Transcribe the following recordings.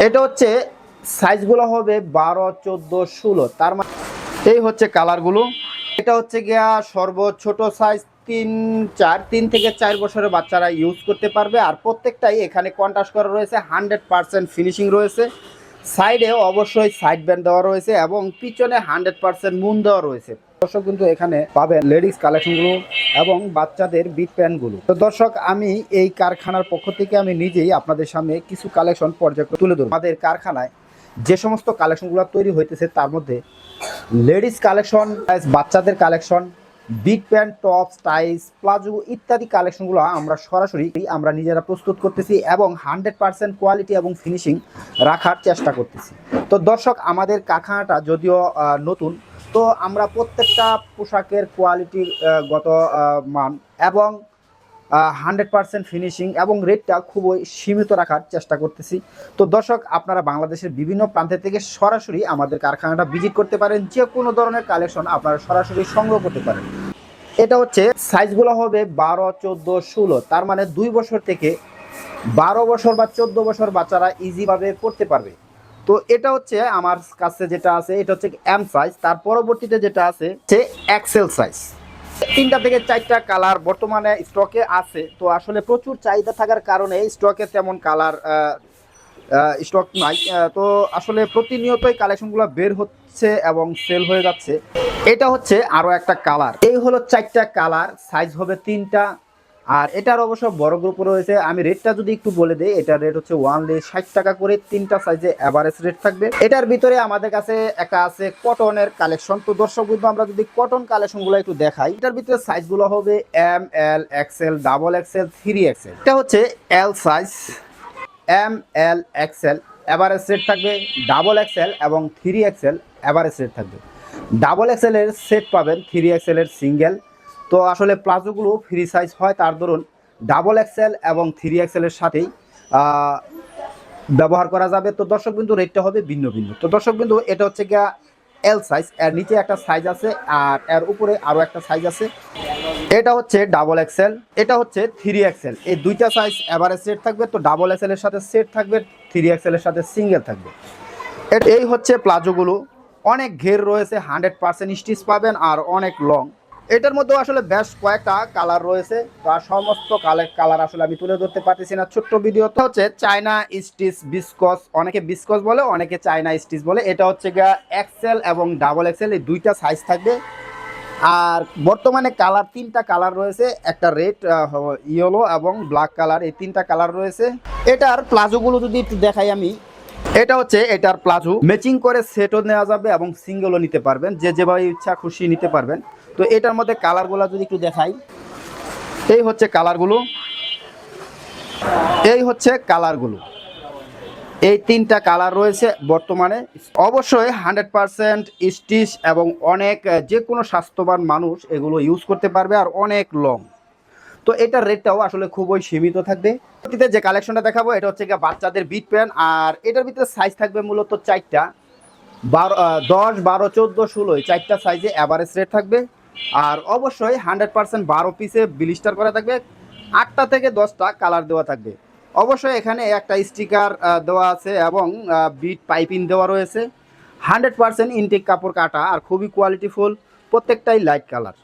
এটা হচ্ছে সাইজগুলো হবে 12, 14, 16। তার মানে এই হচ্ছে কালারগুলো। এটা হচ্ছে গিয়া সর্বছোট সাইজ 3 থেকে 4 বছরের বাচ্চারা ইউজ করতে পারবে। আর প্রত্যেকটাই এখানে কন্ট্রাস্ট করা রয়েছে, 100% ফিনিশিং রয়েছে। সাইডে অবশ্যই সাইড ব্যান্ড দেওয়া রয়েছে এবং পিছনে 100% মুন দেওয়া রয়েছে। দর্শক কিন্তু এখানে পাবেন লেডিস কালেকশনগুলো এবং বাচ্চাদের বিগ প্যান্টগুলো। তো দর্শক, আমি এই কারখানার পক্ষ থেকে আমি নিজেই আপনাদের সামনে কিছু কালেকশন পর্যায়ক্রমে তুলে ধরব। আমাদের কারখানায় যে সমস্ত কালেকশনগুলো তৈরি হইতেছে তার মধ্যে লেডিস কালেকশন, বাচ্চাদের কালেকশন, বিগ প্যান্ট, টপস, টাইস, প্লাজো ইত্যাদি কালেকশনগুলো আমরা নিজেরা প্রস্তুত করতেছি এবং 100% কোয়ালিটি এবং ফিনিশিং রাখার চেষ্টা করতেছি। তো দর্শক, আমাদের কারখানাটা যদিও নতুন, তো আমরা প্রত্যেকটা পোশাকের কোয়ালিটি গত মান এবং 100% ফিনিশিং এবং রেটটা খুবই সীমিত রাখার চেষ্টা করতেছি। তো দর্শক, আপনারা বাংলাদেশের বিভিন্ন প্রান্ত থেকে সরাসরি আমাদের কারখানাটা ভিজিট করতে পারেন। যে কোনো ধরনের কালেকশন আপনারা সরাসরি সংগ্রহ করতে পারেন। এটা হচ্ছে সাইজগুলো হবে 12, 14, 16। তার মানে 2 বছর থেকে 12 বছর বা 14 বছর বাচ্চারা ইজিভাবে পড়তে পারবে। তো এটা হচ্ছে আমার কাছে যেটা আছে, এটা হচ্ছে এম সাইজ। তার পরবর্তীতে যেটা আছে সে এক্সেল সাইজ। 3টা থেকে 4টা কালার বর্তমানে স্টকে আছে। তো আসলে প্রচুর চাহিদা থাকার কারণে স্টকে তেমন কালার স্টক নাই। তো আসলে প্রতিনিয়তই কালেকশনগুলো বের হচ্ছে এবং সেল হয়ে যাচ্ছে। এটা হচ্ছে আরও একটা কালার। এই হলো 4টা কালার, সাইজ হবে 3টা। আর এটার অবশ্য বড় গ্রুপ রয়েছে। আমি রেটটা যদি একটু বলে দিই, এটার রেট হচ্ছে ওয়ানলি 60 টাকা করে। 3টা সাইজে অ্যাভারেজ রেট থাকবে। এটার ভিতরে আমাদের কাছে একটা আছে কটনের কালেকশন। তো দর্শক বন্ধু, আমরা যদি কটন কালেকশনগুলো একটু দেখাই, এটার ভিতরে সাইজগুলো হবে এম, এল, এক্সেল, ডাবল এক্সেল, 3XL। এটা হচ্ছে এল সাইজ, এম, এল, এক্সেল অ্যাভারেজ রেট থাকবে। ডাবল এক্সেল এবং 3XL অ্যাভারেজ রেট থাকবে। ডাবল এক্সেলের সেট পাবেন, 3XL-এর সিঙ্গেল। তো আসলে প্লাজোগুলো ফ্রি সাইজ হয়, তার দরুন ডাবল এক্সেল এবং 3XL-এর সাথেই ব্যবহার করা যাবে। তো দর্শক বিন্দু রেটটা হবে ভিন্ন ভিন্ন। তো দর্শক বিন্দু, এটা হচ্ছে গিয়া এল সাইজ, এর নিচে একটা সাইজ আছে আর এর উপরে আরও একটা সাইজ আছে। এটা হচ্ছে ডাবল এক্সেল, এটা হচ্ছে 3XL। এই 2টা সাইজ অ্যাভারেজ সেট থাকবে। তো ডাবল এক্সেলের সাথে সেট থাকবে, 3XL-এর সাথে সিঙ্গেল থাকবে। এই হচ্ছে প্লাজোগুলো। অনেক ঘের রয়েছে, 100% স্টিচ পাবেন আর অনেক লং। এটার মধ্যে আসলে বেশ কয়েকটা কালার রয়েছে। তো সমস্ত কালার আসলে আমি তুলে ধরতে পারতেছি না ছোট্ট ভিডিওতে। হচ্ছে চায়না স্টিচ বিসকস, অনেকে বিসকস বলে, অনেকে চায়না স্টিচ বলে। এটা হচ্ছে গিয়া এক্সেল এবং ডাবল এক্সেল, এই 2টা সাইজ থাকবে। আর বর্তমানে কালার 3টা কালার রয়েছে, একটা রেড, ইয়েলো এবং ব্ল্যাক কালার, এই 3টা কালার রয়েছে। এটার প্লাজোগুলো যদি একটু দেখাই আমি, এটা হচ্ছে এটার প্লাজো ম্যাচিং করে সেটও নেওয়া যাবে এবং সিঙ্গেলও নিতে পারবেন, যে যেভাবে ইচ্ছা খুশি নিতে পারবেন। তো এটার মধ্যে কালারগুলো যদি একটু দেখাই, এই হচ্ছে কালারগুলো, এই হচ্ছে কালারগুলো। এই 3টা কালার রয়েছে বর্তমানে। অবশ্যই 100% স্টিচ এবং অনেক যে কোনো স্বাস্থ্যবান মানুষ এগুলো ইউজ করতে পারবে আর অনেক লং। তো এটার রেটটাও আসলে খুবই সীমিত থাকবে। যে কালেকশনটা দেখাবো, এটা হচ্ছে বাচ্চাদের বিগ প্যান্ট। আর এটার ভিতরে সাইজ থাকবে মূলত 4টা, 10, 12, 14, 16 এই 4টা সাইজে অ্যাভারেজ রেট থাকবে। আর অবশ্যই 100% 12 পিসে ব্লিস্টার করা থাকবে। 8টা থেকে 10টা কালার দেওয়া থাকবে। অবশ্যই এখানে একটা স্টিকার দেওয়া আছে এবং বিট পাইপিং দেওয়া রয়েছে। 100% ইনটেক কাপড় কাটা আর খুবই কোয়ালিটিফুল, প্রত্যেকটাই লাইট কালার।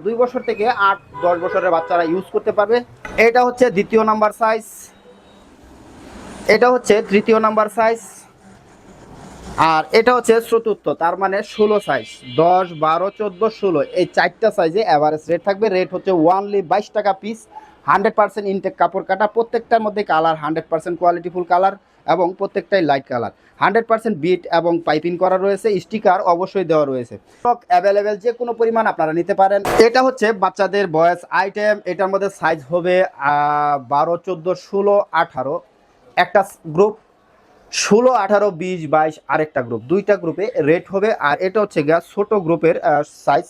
2 বছর থেকে 8-10 বছরের বাচ্চারা ইউজ করতে পারবে। এটা হচ্ছে 2য় নাম্বার সাইজ, এটা হচ্ছে 3য় নাম্বার সাইজ, আর এটা হচ্ছে 4র্থ, তার মানে 16 সাইজ। 10, 12, 14, 16 এই 4টা সাইজে অ্যাভারেজ রেট থাকবে। রেট হচ্ছে ওয়ানলি 22 টাকা পিস। 100% ইনটেক কাপড় কাটা, প্রত্যেকটার মধ্যে কালার 100% কোয়ালিটিফুল কালার এবং প্রত্যেকটাই লাইট কালার। 100% বিট এবং পাইপিং করা রয়েছে, স্টিকার অবশ্যই দেওয়া রয়েছে। স্টক অ্যাভেলেবেল, যে কোনো পরিমাণ আপনারা নিতে পারেন। এটা হচ্ছে বাচ্চাদের বয়েজ আইটেম। এটার মধ্যে সাইজ হবে 12, 14, 16, 18 একটা গ্রুপ, 16, 18, 20, 22 আরেকটা গ্রুপ, 2টা গ্রুপে রেট হবে। আর এটা হচ্ছে গিয়া ছোট গ্রুপের সাইজ,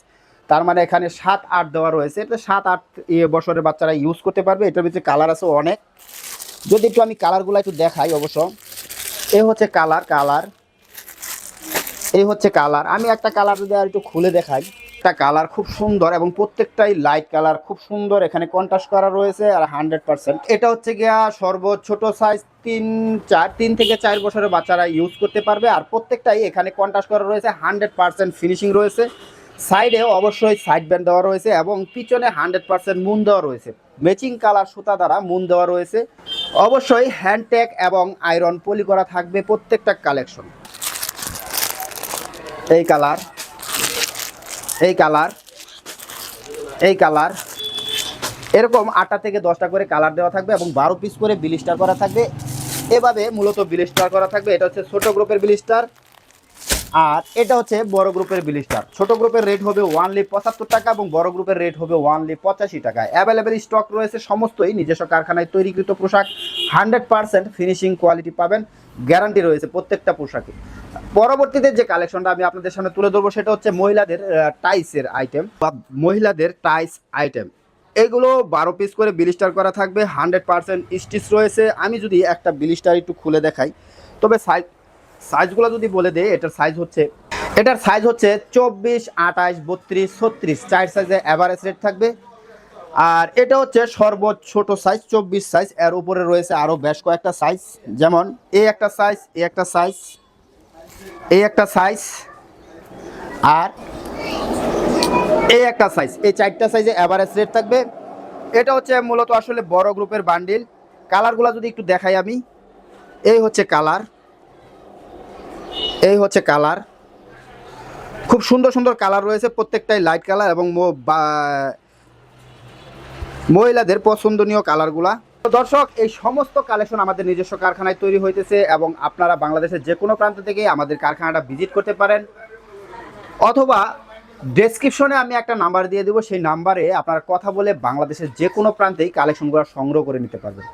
তার মানে এখানে 7, 8 দেওয়া রয়েছে। এটা 7, 8 বছরের বাচ্চারা ইউজ করতে পারবে। এটার ভিতরে কালার আছে অনেক। যদি একটু আমি কালারগুলো একটু দেখাই, অবশ্য এই হচ্ছে কালার, এই হচ্ছে কালার। আমি একটা কালার যদি আর একটু খুলে দেখাই, প্রত্যেকটা কালার খুব সুন্দর এবং প্রত্যেকটাই লাইট কালার খুব সুন্দর। এখানে কন্ট্রাস্ট করা রয়েছে আর 100%। এটা হচ্ছে গিয়া সর্বছোট সাইজ 3 থেকে 4 বছরের বাচ্চারা ইউজ করতে পারবে। আর প্রত্যেকটাই এখানে কন্ট্রাস্ট করা রয়েছে, 100% ফিনিশিং রয়েছে। সাইডে অবশ্যই সাইড ব্যান্ড দেওয়া রয়েছে এবং পিছনে 100% মুন দেওয়া রয়েছে। ম্যাচিং কালার সুতা দ্বারা মুন দেওয়া রয়েছে। অবশ্যই হ্যান্ড ট্যাগ এবং আয়রন পলি করা থাকবে প্রত্যেকটা কালেকশন। এই কালার, এই কালার, এই কালার, এরকম 8টা থেকে 10টা করে কালার দেওয়া থাকবে এবং 12 পিস করে ব্লিস্টার করা থাকবে। এভাবে মূলত ব্লিস্টার করা থাকবে। এটা হচ্ছে ছোট গ্রুপের ব্লিস্টার আর এটা হচ্ছে বড় গ্রুপের ব্লিস্টার। ছোট গ্রুপের রেট হবে ওয়ানলি 75 টাকা এবং বড় গ্রুপের রেট হবে ওয়ানলি 85 টাকা। অ্যাভেলেবেল স্টক রয়েছে, সমস্তই নিজস্ব কারখানায় তৈরিকৃত পোশাক। 100% ফিনিশিং কোয়ালিটি পাবেন, গ্যারান্টি রয়েছে প্রত্যেকটা পোশাকে। পরবর্তীতে যে কালেকশনটা আমি আপনাদের সামনে তুলে ধরবো সেটা হচ্ছে মহিলাদের টাইসের আইটেম বা মহিলাদের টাইস আইটেম। এগুলো 12 পিস করে ব্লিস্টার করা থাকবে, 100% স্টিচ রয়েছে। আমি যদি একটা ব্লিস্টার একটু খুলে দেখাই, তবে সাইজগুলো যদি বলে দেয়, এটার সাইজ হচ্ছে 24, 28, 32, 36 4 সাইজে অ্যাভারেজ রেট থাকবে। আর এটা হচ্ছে সর্বোচ্চ ছোট সাইজ 24 সাইজ। এর উপরে রয়েছে আরও বেশ কয়েকটা সাইজ, যেমন এই একটা সাইজ, এই একটা সাইজ, এই একটা সাইজ আর এই একটা সাইজ। এই 4টা সাইজে অ্যাভারেজ রেট থাকবে। এটা হচ্ছে মূলত আসলে বড় গ্রুপের বান্ডিল। কালারগুলো যদি একটু দেখাই আমি, এই হচ্ছে কালার, এই হচ্ছে কালার, খুব সুন্দর সুন্দর কালার রয়েছে, প্রত্যেকটাই লাইট কালার এবং মহিলাদের পছন্দনীয় কালারগুলা। দর্শক, এই সমস্ত কালেকশন আমাদের নিজস্ব কারখানায় তৈরি হইতেছে এবং আপনারা বাংলাদেশের যে কোনো প্রান্ত থেকে আমাদের কারখানাটা ভিজিট করতে পারেন, অথবা ডেসক্রিপশনে আমি একটা নাম্বার দিয়ে দেবো, সেই নাম্বারে আপনারা কথা বলে বাংলাদেশের যে কোনো প্রান্তেই কালেকশনগুলো সংগ্রহ করে নিতে পারবেন।